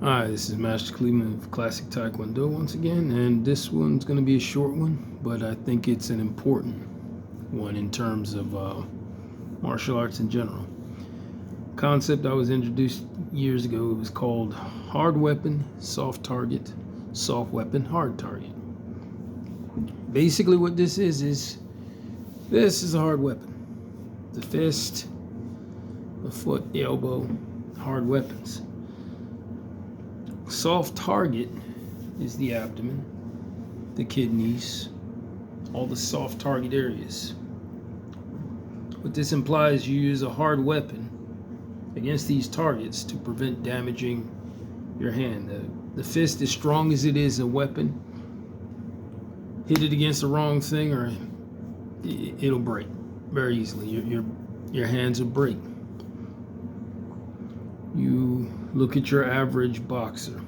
Hi, this is Master Cleveland of Classic Taekwondo once again, and this one's going to be a short one, but I think it's an important one in terms of martial arts in general. Concept I was introduced years ago, it was called hard weapon, soft target, soft weapon, hard target. Basically what this is this is a hard weapon. The fist, the foot, the elbow, hard weapons. Soft target is the abdomen, the kidneys, all the soft target areas. What this implies, you use a hard weapon against these targets to prevent damaging your hand. The fist, as strong as it is a weapon, hit it against the wrong thing or it'll break very easily. Your hands will break. You look at your average boxer.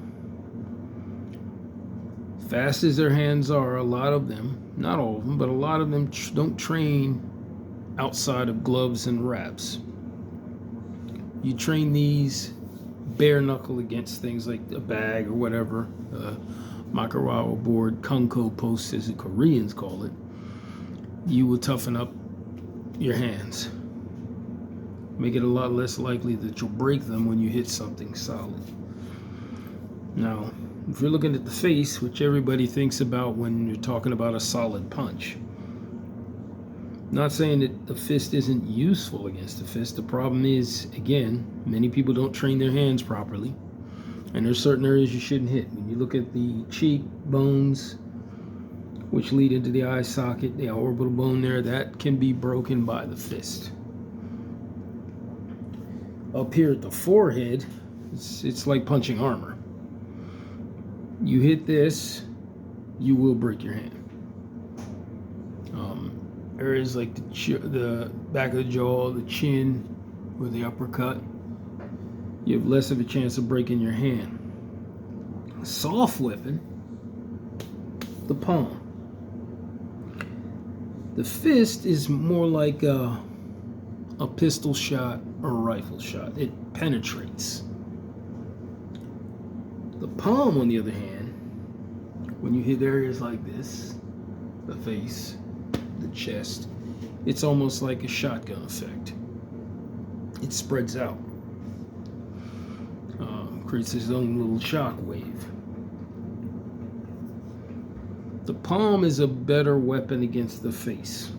Fast as their hands are, a lot of them, not all of them, but a lot of them don't train outside of gloves and wraps. You train these bare knuckle against things like a bag or whatever, Makarawa board, Kunko post as the Koreans call it. You will toughen up your hands. Make it a lot less likely that you'll break them when you hit something solid. Now, if you're looking at the face, which everybody thinks about when you're talking about a solid punch, not saying that the fist isn't useful against the fist. The problem is, again, many people don't train their hands properly, and there's certain areas you shouldn't hit. When you look at the cheek bones, which lead into the eye socket, the orbital bone there, that can be broken by the fist. Up here at the forehead, it's like punching armor. You hit this, you will break your hand. Areas like the back of the jaw, the chin, or the uppercut, you have less of a chance of breaking your hand. A soft weapon, the palm. The fist is more like a pistol shot or a rifle shot. It penetrates. The palm, on the other hand, when you hit areas like this, the face, the chest, it's almost like a shotgun effect. It spreads out, creates its own little shock wave. The palm is a better weapon against the face.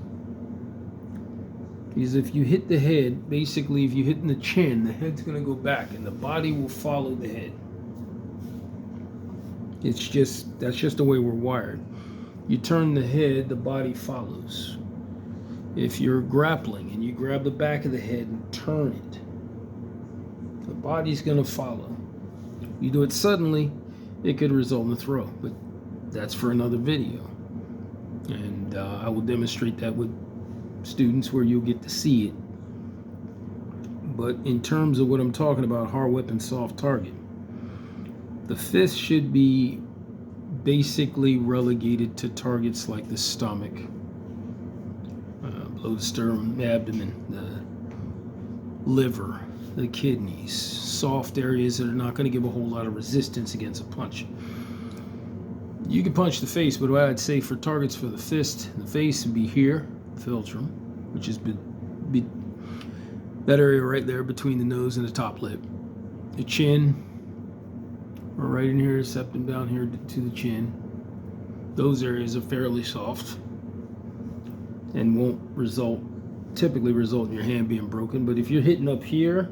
Because if you hit the head, basically if you hit in the chin, the head's going to go back and the body will follow the head. That's just the way we're wired. You turn the head, the body follows. If you're grappling and you grab the back of the head and turn it, the body's going to follow. You do it suddenly, it could result in a throw, but that's for another video. And I will demonstrate that with students where you'll get to see it. But in terms of what I'm talking about, hard weapon, soft target, the fist should be basically relegated to targets like the stomach, below the sternum, the abdomen, the liver, the kidneys, soft areas that are not going to give a whole lot of resistance against a punch. You can punch the face, but what I'd say for targets for the fist, the face would be here, philtrum, which is that area right there between the nose and the top lip. The chin, or right in here, septum down here to the chin. Those areas are fairly soft and won't typically result in your hand being broken. But if you're hitting up here,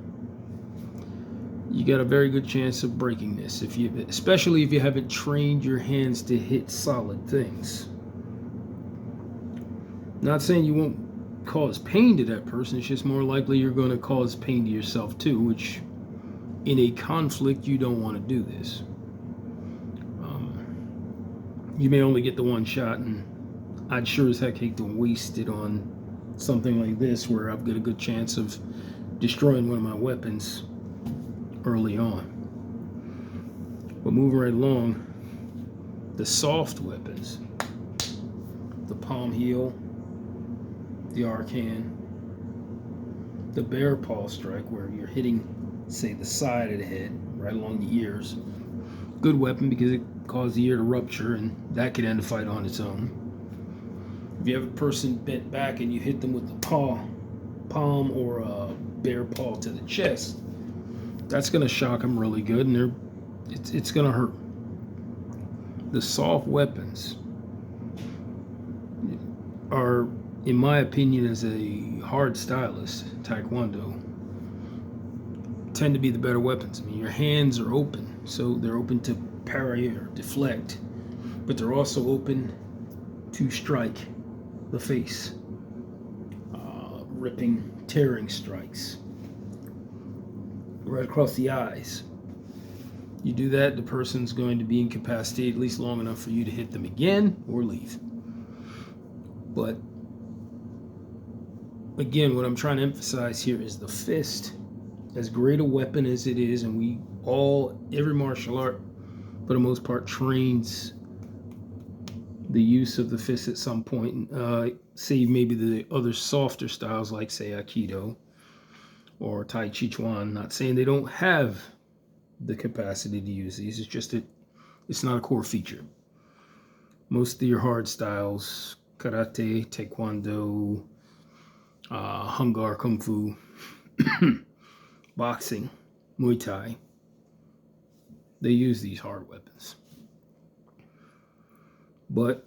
you got a very good chance of breaking this, especially if you haven't trained your hands to hit solid things. Not saying you won't cause pain to that person, it's just more likely you're going to cause pain to yourself too, which in a conflict you don't want to do this. You may only get the one shot, and I'd sure as heck hate to waste it on something like this where I've got a good chance of destroying one of my weapons early on. But moving right along, the soft weapons, the palm heel, the arc hand, the bear paw strike where you're hitting say the side of the head, right along the ears. Good weapon because it caused the ear to rupture, and that could end a fight on its own. If you have a person bent back and you hit them with the palm or a bare paw to the chest, that's going to shock them really good, and it's going to hurt. The soft weapons are, in my opinion, as a hard stylist, Taekwondo, tend to be the better weapons. I mean, your hands are open, so they're open to parry or deflect, but they're also open to strike the face, ripping, tearing strikes right across the eyes. You do that, the person's going to be incapacitated at least long enough for you to hit them again or leave. But again, what I'm trying to emphasize here is the fist, as great a weapon as it is, and every martial art for the most part trains the use of the fist at some point, save maybe the other softer styles like, say, Aikido or Tai Chi Chuan. Not saying they don't have the capacity to use these, it's just that it's not a core feature. Most of your hard styles, karate, taekwondo, Hungar, kung fu, boxing, Muay Thai, they use these hard weapons. But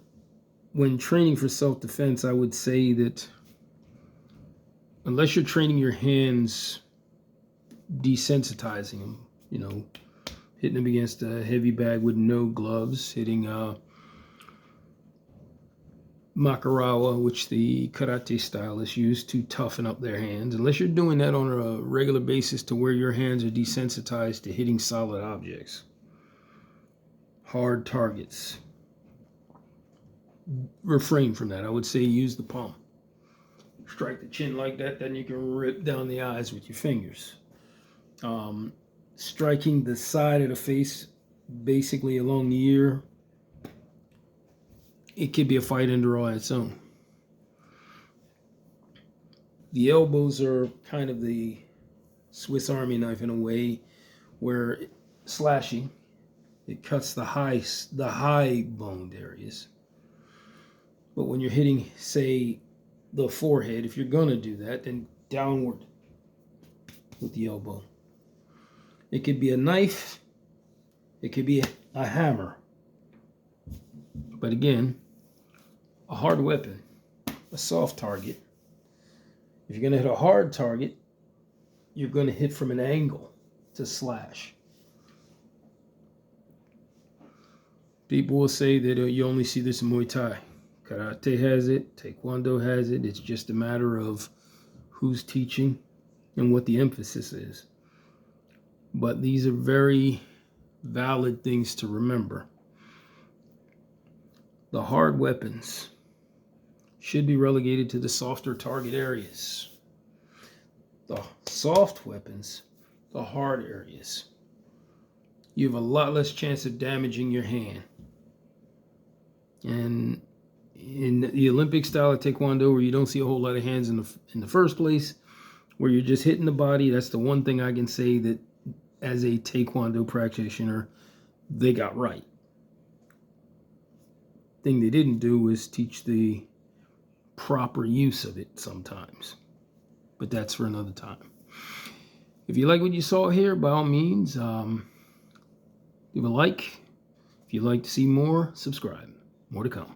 when training for self-defense, I would say that unless you're training your hands, desensitizing them, hitting them against a heavy bag with no gloves, hitting Makarawa, which the karate stylists use to toughen up their hands. Unless you're doing that on a regular basis to where your hands are desensitized to hitting solid objects, hard targets, refrain from that. I would say use the palm. Strike the chin like that, then you can rip down the eyes with your fingers. Striking the side of the face, basically along the ear, it could be a fight under on its own. The elbows are kind of the Swiss Army knife in a way, where slashing, it cuts the high boned areas. But when you're hitting, say, the forehead, if you're gonna do that, then downward with the elbow. It could be a knife, it could be a hammer. But again, a hard weapon, a soft target. If you're gonna hit a hard target, you're gonna hit from an angle to slash. People will say that you only see this in Muay Thai. Karate has it, Taekwondo has it. It's just a matter of who's teaching and what the emphasis is. But these are very valid things to remember. The hard weapons should be relegated to the softer target areas. The soft weapons, the hard areas. You have a lot less chance of damaging your hand. And in the Olympic style of Taekwondo, where you don't see a whole lot of hands in the first place, where you're just hitting the body, that's the one thing I can say that as a Taekwondo practitioner, they got right. Thing they didn't do was teach the proper use of it sometimes. But that's for another time. If you like what you saw here, by all means, give a like. If you'd like to see more, subscribe. More to come.